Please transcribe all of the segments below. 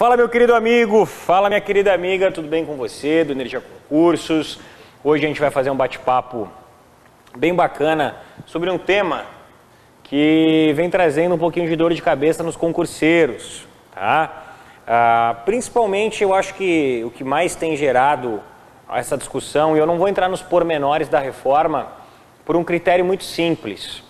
Fala, meu querido amigo, fala, minha querida amiga, tudo bem com você, do Energia Concursos? Hoje a gente vai fazer um bate-papo bem bacana sobre um tema que vem trazendo um pouquinho de dor de cabeça nos concurseiros, tá? Principalmente, eu acho que o que mais tem gerado essa discussão, e eu não vou entrar nos pormenores da reforma, por um critério muito simples,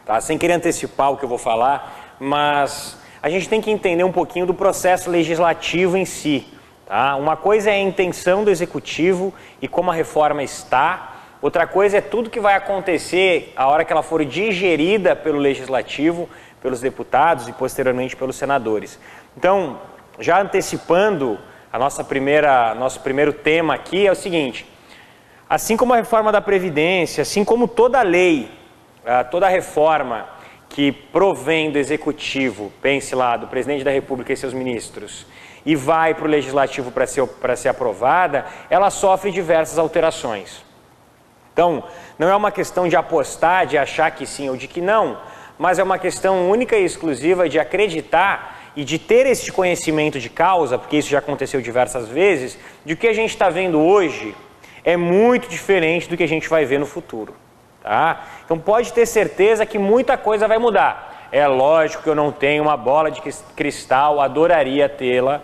tá? Sem querer antecipar o que eu vou falar, mas a gente tem que entender um pouquinho do processo legislativo em si, tá? Uma coisa é a intenção do executivo e como a reforma está, outra coisa é tudo que vai acontecer a hora que ela for digerida pelo legislativo, pelos deputados e posteriormente pelos senadores. Então, já antecipando nosso primeiro tema aqui é o seguinte: assim como a reforma da Previdência, assim como toda lei, toda reforma que provém do Executivo, pense lá, do Presidente da República e seus ministros, e vai para o Legislativo para ser aprovada, ela sofre diversas alterações. Então, não é uma questão de apostar, de achar que sim ou de que não, mas é uma questão única e exclusiva de acreditar e de ter esse conhecimento de causa, porque isso já aconteceu diversas vezes, de que a gente está vendo hoje é muito diferente do que a gente vai ver no futuro. Tá? Então pode ter certeza que muita coisa vai mudar. É lógico que eu não tenho uma bola de cristal, adoraria tê-la,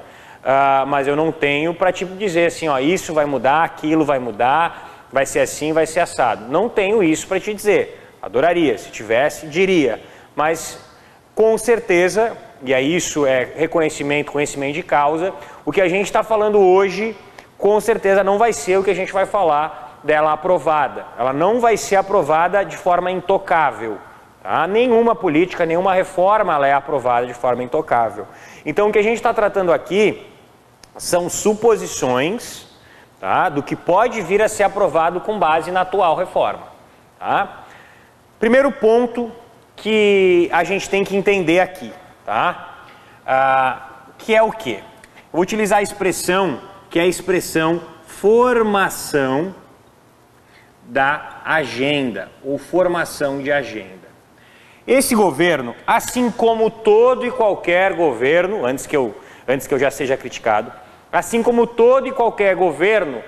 mas eu não tenho para tipo dizer assim, ó, isso vai mudar, aquilo vai mudar, vai ser assim, vai ser assado. Não tenho isso para te dizer. Adoraria, se tivesse, diria. Mas com certeza, e aí isso é reconhecimento, conhecimento de causa, o que a gente está falando hoje, com certeza não vai ser o que a gente vai falar dela aprovada. Ela não vai ser aprovada de forma intocável. Tá? Nenhuma política, nenhuma reforma ela é aprovada de forma intocável. Então o que a gente está tratando aqui são suposições, tá, do que pode vir a ser aprovado com base na atual reforma. Tá? Primeiro ponto que a gente tem que entender aqui, tá? Que é o quê? Vou utilizar a expressão que é a expressão formação da agenda, ou formação de agenda. Esse governo, assim como todo e qualquer governo, antes que eu já seja criticado, assim como todo e qualquer governo,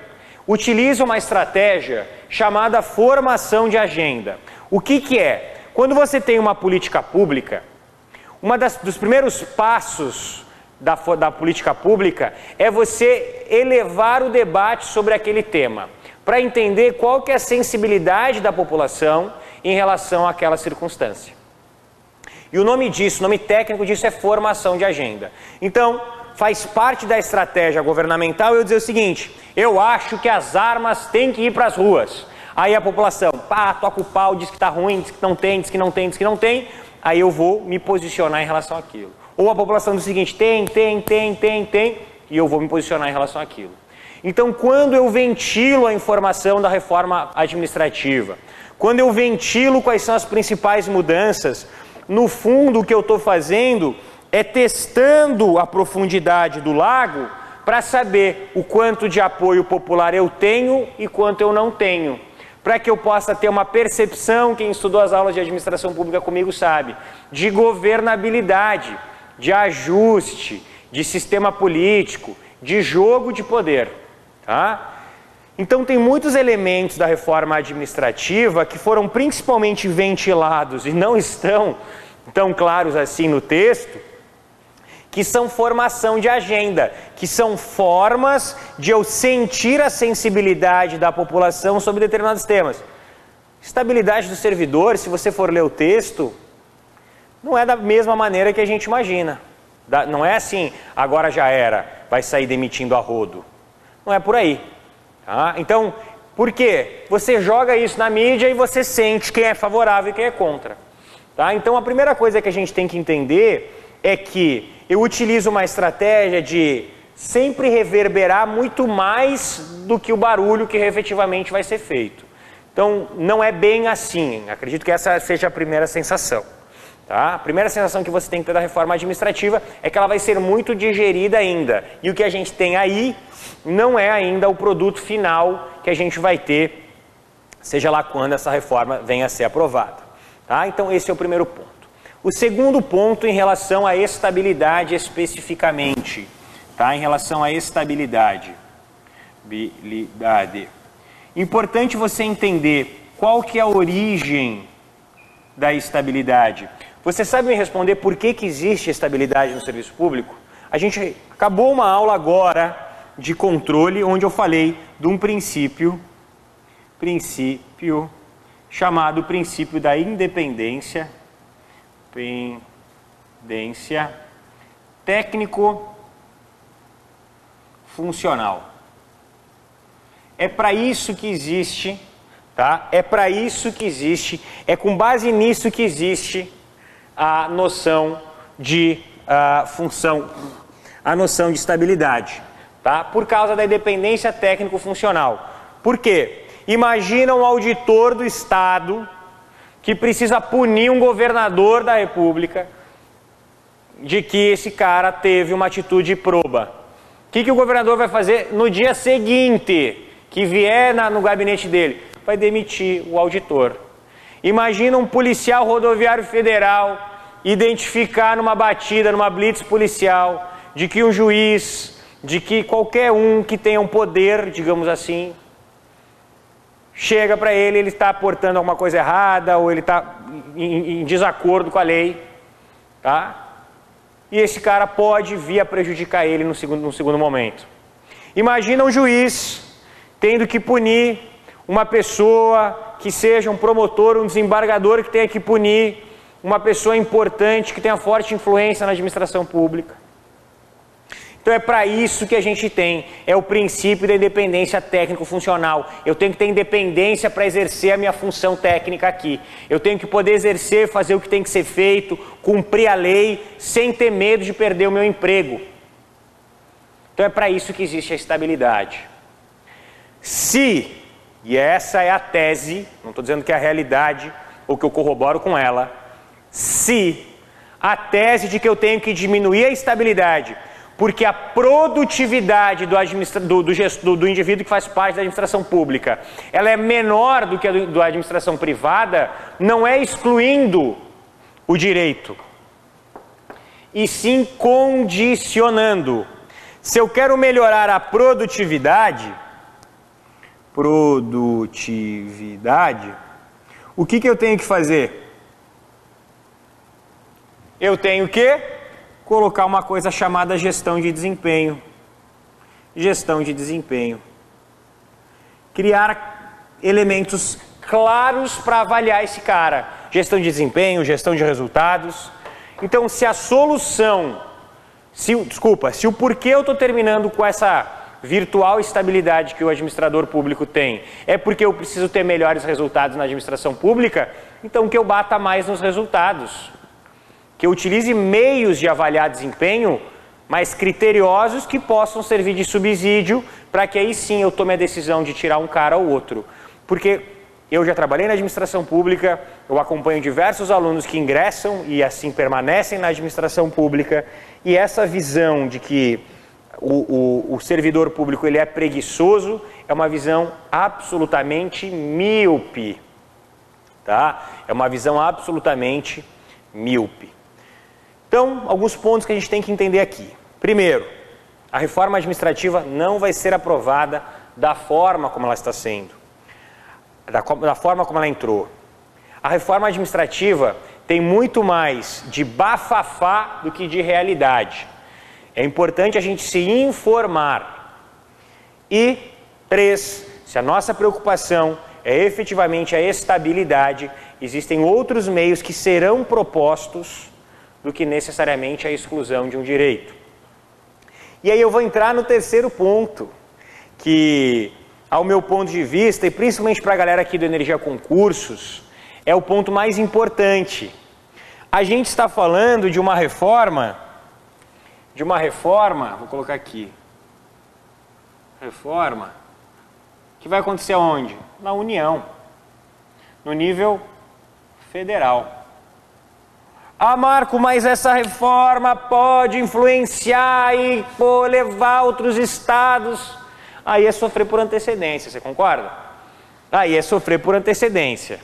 utiliza uma estratégia chamada formação de agenda. O que é? Quando você tem uma política pública, dos primeiros passos da política pública é você elevar o debate sobre aquele tema, para entender qual que é a sensibilidade da população em relação àquela circunstância. E o nome disso, o nome técnico disso é formação de agenda. Então, faz parte da estratégia governamental eu dizer o seguinte: eu acho que as armas têm que ir para as ruas. Aí a população, toca o pau, diz que está ruim, diz que não tem, diz que não tem, diz que não tem, aí eu vou me posicionar em relação àquilo. Ou a população diz o seguinte: tem, e eu vou me posicionar em relação àquilo. Então, quando eu ventilo a informação da reforma administrativa, quando eu ventilo quais são as principais mudanças, no fundo o que eu estou fazendo é testando a profundidade do lago para saber o quanto de apoio popular eu tenho e quanto eu não tenho, para que eu possa ter uma percepção, quem estudou as aulas de administração pública comigo sabe, de governabilidade, de ajuste, de sistema político, de jogo de poder. Tá? Então tem muitos elementos da reforma administrativa que foram principalmente ventilados e não estão tão claros assim no texto, que são formação de agenda, que são formas de eu sentir a sensibilidade da população sobre determinados temas. Estabilidade do servidor, se você for ler o texto, não é da mesma maneira que a gente imagina. Não é assim, agora já era, vai sair demitindo a rodo. Não é por aí. Tá? Então, por quê? Você joga isso na mídia e você sente quem é favorável e quem é contra. Tá? Então, a primeira coisa que a gente tem que entender é que eu utilizo uma estratégia de sempre reverberar muito mais do que o barulho que efetivamente vai ser feito. Então, não é bem assim. Acredito que essa seja a primeira sensação. Tá? A primeira sensação que você tem que ter da reforma administrativa é que ela vai ser muito digerida ainda. E o que a gente tem aí não é ainda o produto final que a gente vai ter, seja lá quando essa reforma venha a ser aprovada. Tá? Então esse é o primeiro ponto. O segundo ponto em relação à estabilidade especificamente, tá? Em relação à estabilidade. Importante você entender qual que é a origem da estabilidade. Você sabe me responder por que existe estabilidade no serviço público? A gente acabou uma aula agora de controle, onde eu falei de um princípio chamado princípio da independência técnico-funcional. É para isso que existe, tá? É para isso que existe, é com base nisso que existe a noção de a noção de estabilidade, tá? Por causa da independência técnico-funcional. Por quê? Imagina um auditor do Estado que precisa punir um governador da República de que esse cara teve uma atitude proba. O que o governador vai fazer no dia seguinte que vier no gabinete dele? Vai demitir o auditor. Imagina um policial rodoviário federal identificar numa batida, numa blitz policial, de que um juiz, de que qualquer um que tenha um poder, digamos assim, chega para ele está aportando alguma coisa errada ou ele está em desacordo com a lei, tá? E esse cara pode vir a prejudicar ele no segundo momento. Imagina um juiz tendo que punir uma pessoa que seja um promotor, um desembargador que tenha que punir uma pessoa importante que tenha forte influência na administração pública. Então é para isso que a gente tem, é o princípio da independência técnico-funcional. Eu tenho que ter independência para exercer a minha função técnica aqui. Eu tenho que poder exercer, fazer o que tem que ser feito, cumprir a lei, sem ter medo de perder o meu emprego. Então é para isso que existe a estabilidade. Se, e essa é a tese, não estou dizendo que é a realidade, ou que eu corroboro com ela, se a tese de que eu tenho que diminuir a estabilidade porque a produtividade do indivíduo que faz parte da administração pública, ela é menor do que a da administração privada, não é excluindo o direito, e sim condicionando. Se eu quero melhorar a produtividade, o que eu tenho que fazer? Eu tenho que colocar uma coisa chamada gestão de desempenho. Gestão de desempenho. Criar elementos claros para avaliar esse cara. Gestão de desempenho, gestão de resultados. Então, se a solução, se o porquê eu estou terminando com essa virtual estabilidade que o administrador público tem, é porque eu preciso ter melhores resultados na administração pública, então que eu bata mais nos resultados. Que eu utilize meios de avaliar desempenho mais criteriosos que possam servir de subsídio para que aí sim eu tome a decisão de tirar um cara ou outro. Porque eu já trabalhei na administração pública, eu acompanho diversos alunos que ingressam e assim permanecem na administração pública, e essa visão de que o servidor público ele é preguiçoso é uma visão absolutamente míope. Tá? É uma visão absolutamente míope. Então, alguns pontos que a gente tem que entender aqui. Primeiro, a reforma administrativa não vai ser aprovada da forma como ela está sendo, da forma como ela entrou. A reforma administrativa tem muito mais de bafafá do que de realidade. É importante a gente se informar. E, 3, se a nossa preocupação é efetivamente a estabilidade, existem outros meios que serão propostos do que necessariamente a exclusão de um direito. E aí eu vou entrar no terceiro ponto, que, ao meu ponto de vista, e principalmente para a galera aqui do Energia Concursos, é o ponto mais importante. A gente está falando de uma reforma, vou colocar aqui, reforma, que vai acontecer onde? Na União, no nível federal. Ah, Marco, mas essa reforma pode influenciar e levar outros estados. Aí é sofrer por antecedência, você concorda? Aí é sofrer por antecedência.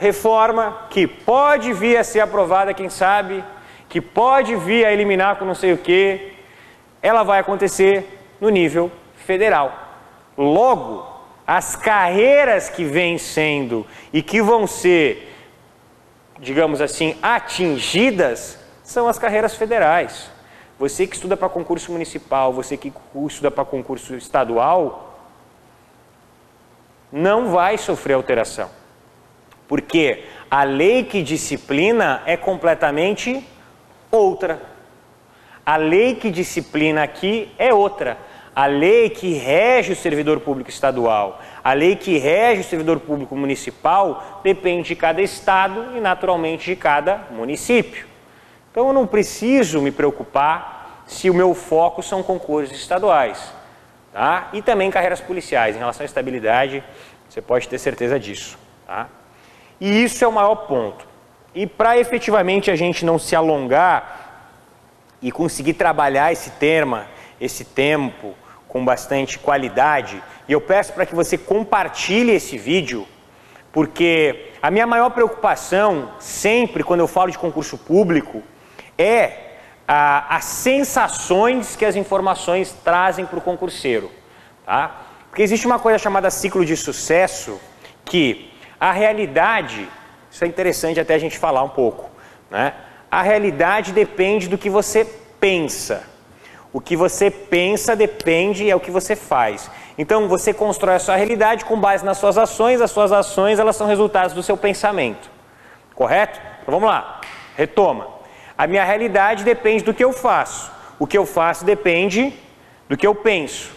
reforma que pode vir a ser aprovada, quem sabe, que pode vir a eliminar com não sei o que, ela vai acontecer no nível federal. Logo, as carreiras que vêm sendo e que vão ser, digamos assim, atingidas, são as carreiras federais. Você que estuda para concurso municipal, você que estuda para concurso estadual, não vai sofrer alteração. Porque a lei que disciplina é completamente outra. A lei que disciplina aqui é outra. A lei que rege o servidor público estadual, a lei que rege o servidor público municipal, depende de cada estado e naturalmente de cada município. Então eu não preciso me preocupar se o meu foco são concursos estaduais, tá? E também carreiras policiais. Em relação à estabilidade, você pode ter certeza disso, tá? E isso é o maior ponto. E para efetivamente a gente não se alongar e conseguir trabalhar esse tempo com bastante qualidade, e eu peço para que você compartilhe esse vídeo, porque a minha maior preocupação, sempre quando eu falo de concurso público, é as sensações que as informações trazem para o concurseiro, tá? Porque existe uma coisa chamada ciclo de sucesso, que a realidade, isso é interessante até a gente falar um pouco, né? A realidade depende do que você pensa. O que você pensa depende é o que você faz. Então você constrói a sua realidade com base nas suas ações, as suas ações elas são resultados do seu pensamento. Correto? Então vamos lá, retoma. A minha realidade depende do que eu faço. O que eu faço depende do que eu penso.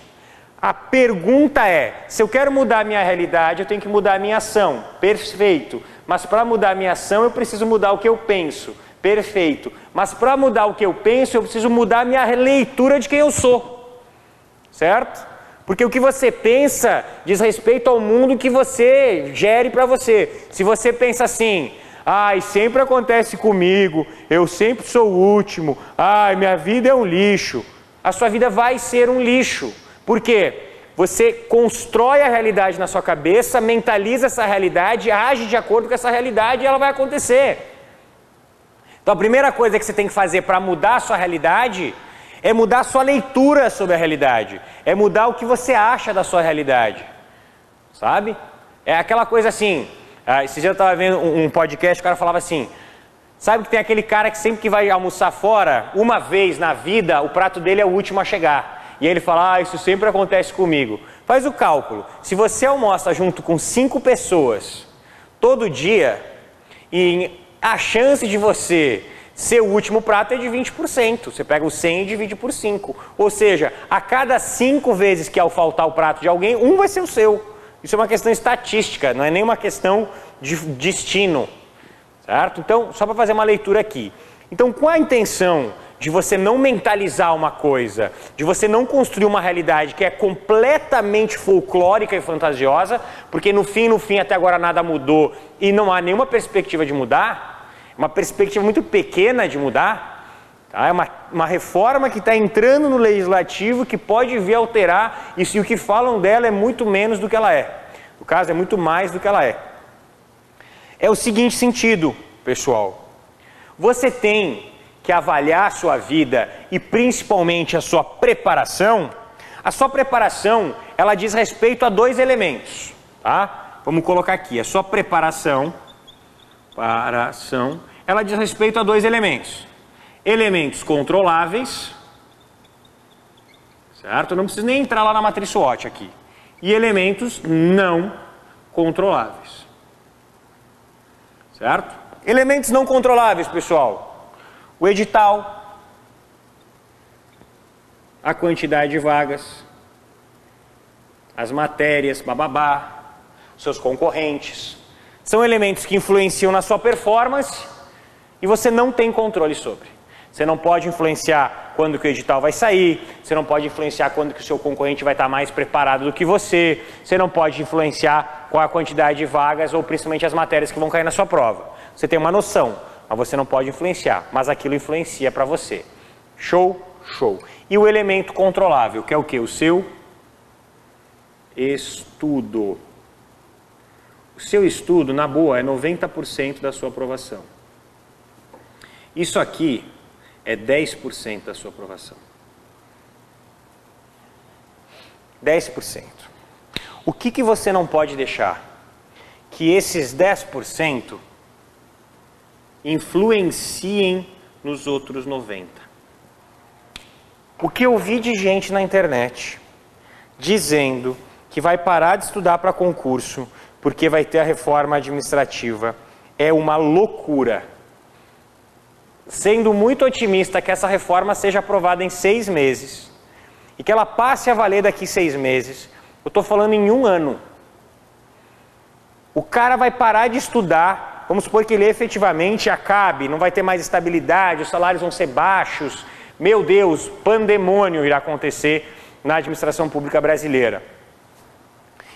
A pergunta é, se eu quero mudar a minha realidade, eu tenho que mudar a minha ação. Perfeito. Mas para mudar a minha ação, eu preciso mudar o que eu penso. Perfeito. Mas para mudar o que eu penso, eu preciso mudar a minha leitura de quem eu sou. Certo? Porque o que você pensa diz respeito ao mundo que você gere para você. Se você pensa assim, ai, sempre acontece comigo, eu sempre sou o último, ai, minha vida é um lixo, a sua vida vai ser um lixo. Por quê? Você constrói a realidade na sua cabeça, mentaliza essa realidade, age de acordo com essa realidade e ela vai acontecer. Então a primeira coisa que você tem que fazer para mudar a sua realidade é mudar a sua leitura sobre a realidade, é mudar o que você acha da sua realidade, sabe? É aquela coisa assim, esse dia eu estava vendo um podcast, o cara falava assim, sabe que tem aquele cara que sempre que vai almoçar fora, uma vez na vida, o prato dele é o último a chegar. E ele fala, isso sempre acontece comigo. Faz o cálculo, se você almoça junto com 5 pessoas todo dia, e a chance de você ser o último prato é de 20%. Você pega o 100 e divide por 5. Ou seja, a cada 5 vezes que ao faltar o prato de alguém, um vai ser o seu. Isso é uma questão estatística, não é nem uma questão de destino. Certo? Então, só para fazer uma leitura aqui. Então, com a intenção de você não mentalizar uma coisa, de você não construir uma realidade que é completamente folclórica e fantasiosa, porque no fim, até agora nada mudou e não há nenhuma perspectiva de mudar, uma perspectiva muito pequena de mudar, tá? É uma reforma que está entrando no legislativo que pode vir a alterar, e o que falam dela é muito menos do que ela é. No caso, é muito mais do que ela é. É o seguinte sentido, pessoal. Você tem que avaliar a sua vida e principalmente a sua preparação. A sua preparação, ela diz respeito a 2 elementos, tá? Vamos colocar aqui, a sua preparação, ela diz respeito a 2 elementos. Elementos controláveis, certo? Eu não preciso nem entrar lá na matriz SWOT aqui. E elementos não controláveis, certo? Elementos não controláveis, pessoal. O edital, a quantidade de vagas, as matérias, bababá, seus concorrentes. São elementos que influenciam na sua performance e você não tem controle sobre. Você não pode influenciar quando que o edital vai sair, você não pode influenciar quando que o seu concorrente vai estar mais preparado do que você não pode influenciar qual a quantidade de vagas ou principalmente as matérias que vão cair na sua prova. Você tem uma noção, mas você não pode influenciar, mas aquilo influencia para você. Show? Show. E o elemento controlável, que é o quê? O seu estudo. O seu estudo, na boa, é 90% da sua aprovação. Isso aqui é 10% da sua aprovação. 10%. O que você não pode deixar? Que esses 10% influenciem nos outros 90%. O que eu vi de gente na internet dizendo que vai parar de estudar para concurso porque vai ter a reforma administrativa é uma loucura. Sendo muito otimista que essa reforma seja aprovada em 6 meses e que ela passe a valer daqui 6 meses, eu estou falando em 1 ano. O cara vai parar de estudar, vamos supor que ele efetivamente acabe, não vai ter mais estabilidade, os salários vão ser baixos, meu Deus, pandemônio irá acontecer na administração pública brasileira.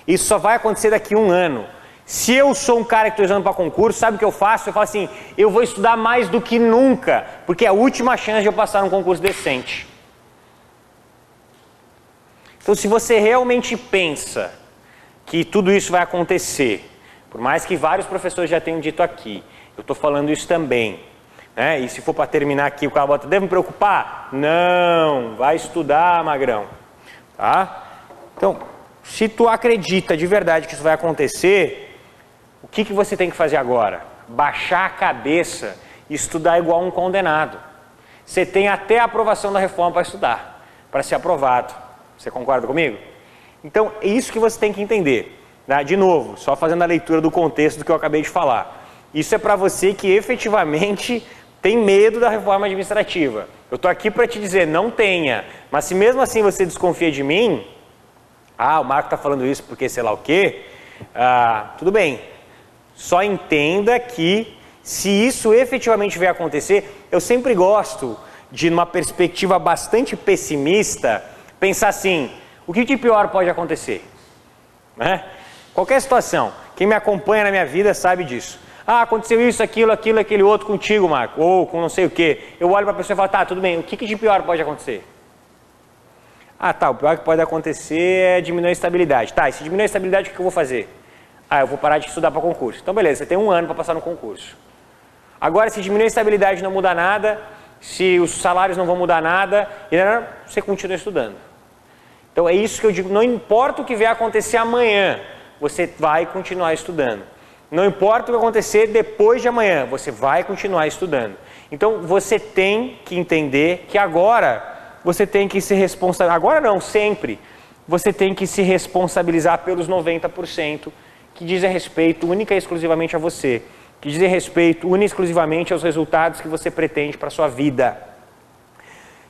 Isso só vai acontecer daqui 1 ano. Se eu sou um cara que estou estudando para concurso, sabe o que eu faço? Eu falo assim, eu vou estudar mais do que nunca, porque é a última chance de eu passar num concurso decente. Então, se você realmente pensa que tudo isso vai acontecer, por mais que vários professores já tenham dito aqui, eu estou falando isso também, né? E se for para terminar aqui, o cara bota, deve me preocupar? Não, vai estudar, magrão. Tá? Então, se tu acredita de verdade que isso vai acontecer, o que você tem que fazer agora? Baixar a cabeça e estudar igual um condenado. Você tem até a aprovação da reforma para estudar, para ser aprovado. Você concorda comigo? Então, é isso que você tem que entender. Né? De novo, só fazendo a leitura do contexto do que eu acabei de falar. Isso é para você que efetivamente tem medo da reforma administrativa. Eu estou aqui para te dizer, não tenha. Mas se mesmo assim você desconfia de mim, o Marco está falando isso porque sei lá o quê, tudo bem. Só entenda que se isso efetivamente vier acontecer, eu sempre gosto de, numa perspectiva bastante pessimista, pensar assim, o que de pior pode acontecer? Né? Qualquer situação, quem me acompanha na minha vida sabe disso. Aconteceu isso, aquilo, aquele outro contigo, Marco, ou com não sei o quê. Eu olho para a pessoa e falo, tá, tudo bem, o que de pior pode acontecer? O pior que pode acontecer é diminuir a estabilidade. Tá, e se diminuir a estabilidade, o que eu vou fazer? Eu vou parar de estudar para concurso. Então, beleza, você tem 1 ano para passar no concurso. Agora, se diminuir a estabilidade não muda nada, se os salários não vão mudar nada, você continua estudando. Então, é isso que eu digo, não importa o que vier acontecer amanhã, você vai continuar estudando. Não importa o que acontecer depois de amanhã, você vai continuar estudando. Então, você tem que entender que agora você tem que se responsabilizar, agora não, sempre, você tem que se responsabilizar pelos 90% que dizem respeito única e exclusivamente a você, que dizem respeito única e exclusivamente aos resultados que você pretende para a sua vida.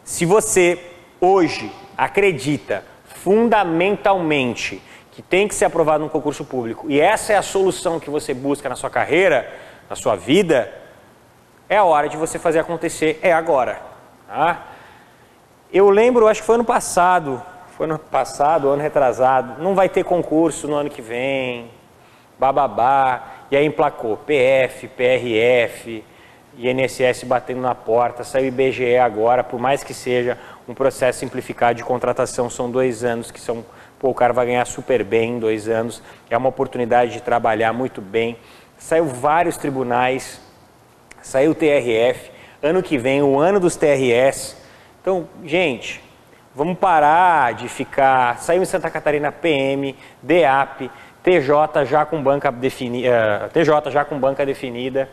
Se você hoje acredita fundamentalmente que tem que ser aprovado num concurso público e essa é a solução que você busca na sua carreira, na sua vida, é a hora de você fazer acontecer, é agora. Tá? Eu lembro, acho que foi ano passado, ano retrasado, não vai ter concurso no ano que vem, bababá, e aí emplacou PF, PRF, INSS batendo na porta, saiu IBGE agora, por mais que seja um processo simplificado de contratação, são 2 anos que são, o cara vai ganhar super bem em 2 anos, é uma oportunidade de trabalhar muito bem, saiu vários tribunais, saiu o TRF, ano que vem, o ano dos TRS, então, gente, vamos parar de ficar, saiu em Santa Catarina PM, DEAP, TJ já com banca definida.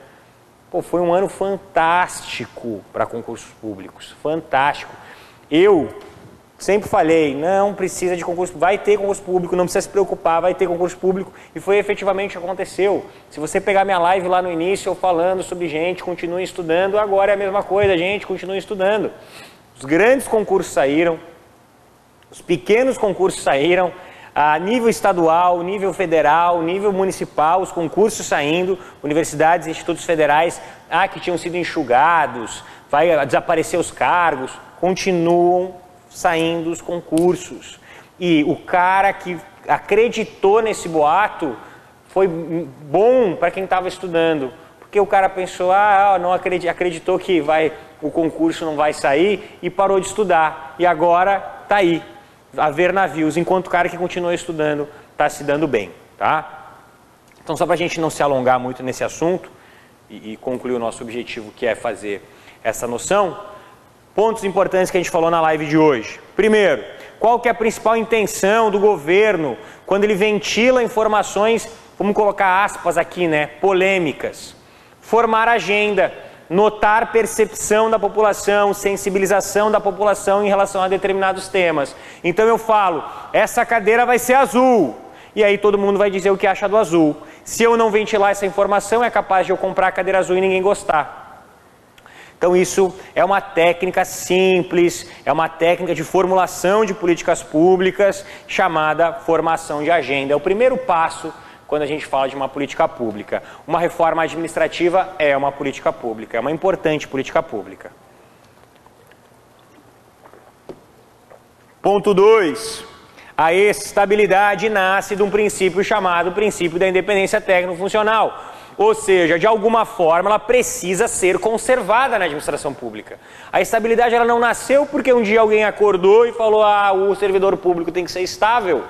Pô, foi um ano fantástico para concursos públicos, fantástico. Eu sempre falei, não precisa de concurso, vai ter concurso público, não precisa se preocupar, vai ter concurso público, e foi efetivamente o que aconteceu. Se você pegar minha live lá no início, eu falando sobre gente, continue estudando, agora é a mesma coisa, gente, continue estudando. Os grandes concursos saíram, os pequenos concursos saíram, a nível estadual, nível federal, nível municipal, os concursos saindo, universidades e institutos federais que tinham sido enxugados, vai desaparecer os cargos, continuam saindo os concursos. E o cara que acreditou nesse boato foi bom para quem estava estudando, porque o cara pensou, não acreditou que o concurso não vai sair e parou de estudar. E agora está aí, a ver navios, enquanto o cara que continua estudando está se dando bem, tá? Então, só para a gente não se alongar muito nesse assunto e concluir o nosso objetivo, que é fazer essa noção, pontos importantes que a gente falou na live de hoje. Primeiro, qual que é a principal intenção do governo quando ele ventila informações, vamos colocar aspas aqui, né, polêmicas? Formar agenda, notar percepção da população, sensibilização da população em relação a determinados temas. Então eu falo, essa cadeira vai ser azul, e aí todo mundo vai dizer o que acha do azul. Se eu não ventilar essa informação, é capaz de eu comprar a cadeira azul e ninguém gostar. Então isso é uma técnica simples, é uma técnica de formulação de políticas públicas chamada formação de agenda. É o primeiro passo quando a gente fala de uma política pública. Uma reforma administrativa é uma política pública, é uma importante política pública. Ponto 2. A estabilidade nasce de um princípio chamado princípio da independência técnico-funcional. Ou seja, de alguma forma ela precisa ser conservada na administração pública. A estabilidade ela não nasceu porque um dia alguém acordou e falou: ah, o servidor público tem que ser estável.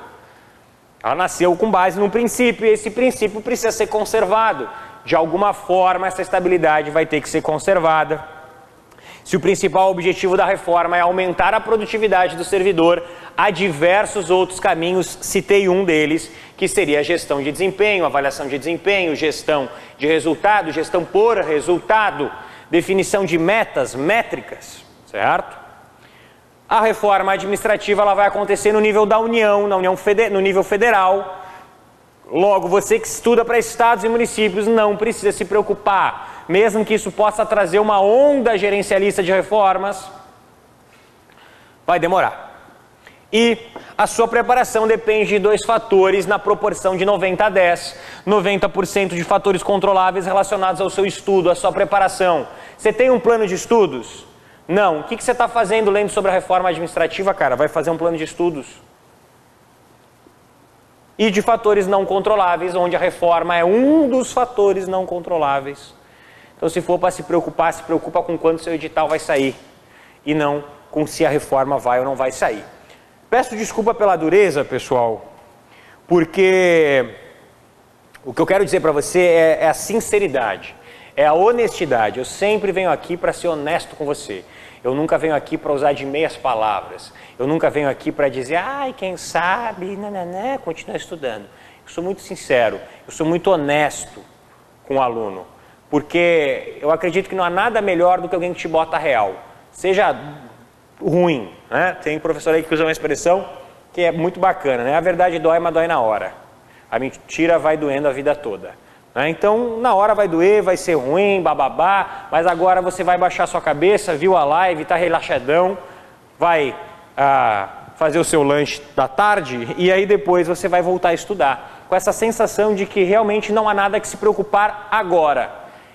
Ela nasceu com base num princípio, e esse princípio precisa ser conservado. De alguma forma, essa estabilidade vai ter que ser conservada. Se o principal objetivo da reforma é aumentar a produtividade do servidor, há diversos outros caminhos, citei um deles, que seria a gestão de desempenho, avaliação de desempenho, gestão de resultado, gestão por resultado, definição de metas, métricas, certo? A reforma administrativa ela vai acontecer no nível da União, no nível federal. Logo, você que estuda para estados e municípios não precisa se preocupar, mesmo que isso possa trazer uma onda gerencialista de reformas, vai demorar. E a sua preparação depende de dois fatores na proporção de 90 a 10. 90% de fatores controláveis relacionados ao seu estudo, à sua preparação. Você tem um plano de estudos? Não. O que você está fazendo lendo sobre a reforma administrativa, cara? Vai fazer um plano de estudos. E de fatores não controláveis, onde a reforma é um dos fatores não controláveis. Então, se for para se preocupa com quando seu edital vai sair. E não com se a reforma vai ou não vai sair. Peço desculpa pela dureza, pessoal, porque o que eu quero dizer para você é a sinceridade. É a honestidade. Eu sempre venho aqui para ser honesto com você. Eu nunca venho aqui para usar de meias palavras. Eu nunca venho aqui para dizer, ai, quem sabe, nananã, continua estudando. Eu sou muito sincero, eu sou muito honesto com o aluno. Porque eu acredito que não há nada melhor do que alguém que te bota real. Seja ruim, né? Tem professor aí que usa uma expressão que é muito bacana, né? A verdade dói, mas dói na hora. A mentira vai doendo a vida toda. Então, na hora vai doer, vai ser ruim, bababá, mas agora você vai baixar sua cabeça, viu a live, está relaxadão, vai fazer o seu lanche da tarde e aí depois você vai voltar a estudar, com essa sensação de que realmente não há nada que se preocupar agora.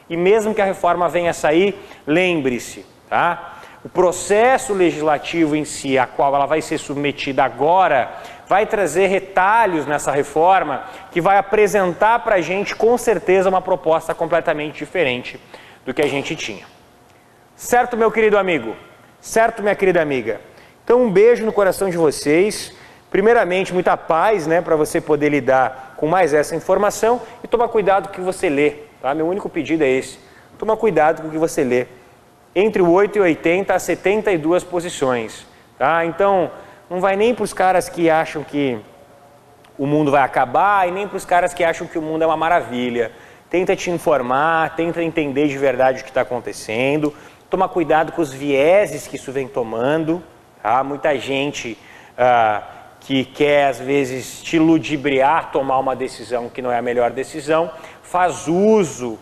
E mesmo que a reforma venha a sair, lembre-se, tá? O processo legislativo em si, a qual ela vai ser submetida agora, vai trazer retalhos nessa reforma que vai apresentar para a gente, com certeza, uma proposta completamente diferente do que a gente tinha. Certo, meu querido amigo? Certo, minha querida amiga? Então, um beijo no coração de vocês. Primeiramente, muita paz, né, para você poder lidar com mais essa informação e tomar cuidado com o que você lê. Tá? Meu único pedido é esse. Toma cuidado com o que você lê. Entre o 8 e 80 a 72 posições. Tá? Então, não vai nem para os caras que acham que o mundo vai acabar e nem para os caras que acham que o mundo é uma maravilha. Tenta te informar, tenta entender de verdade o que está acontecendo. Toma cuidado com os vieses que isso vem tomando. Tá? Muita gente que quer, às vezes, te ludibriar, tomar uma decisão que não é a melhor decisão, faz uso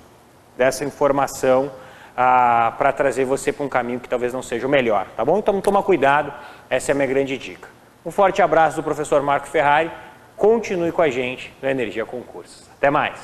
dessa informação para trazer você para um caminho que talvez não seja o melhor, tá bom? Então toma cuidado, essa é a minha grande dica. Um forte abraço do professor Marco Ferrari, continue com a gente no Energia Concursos. Até mais!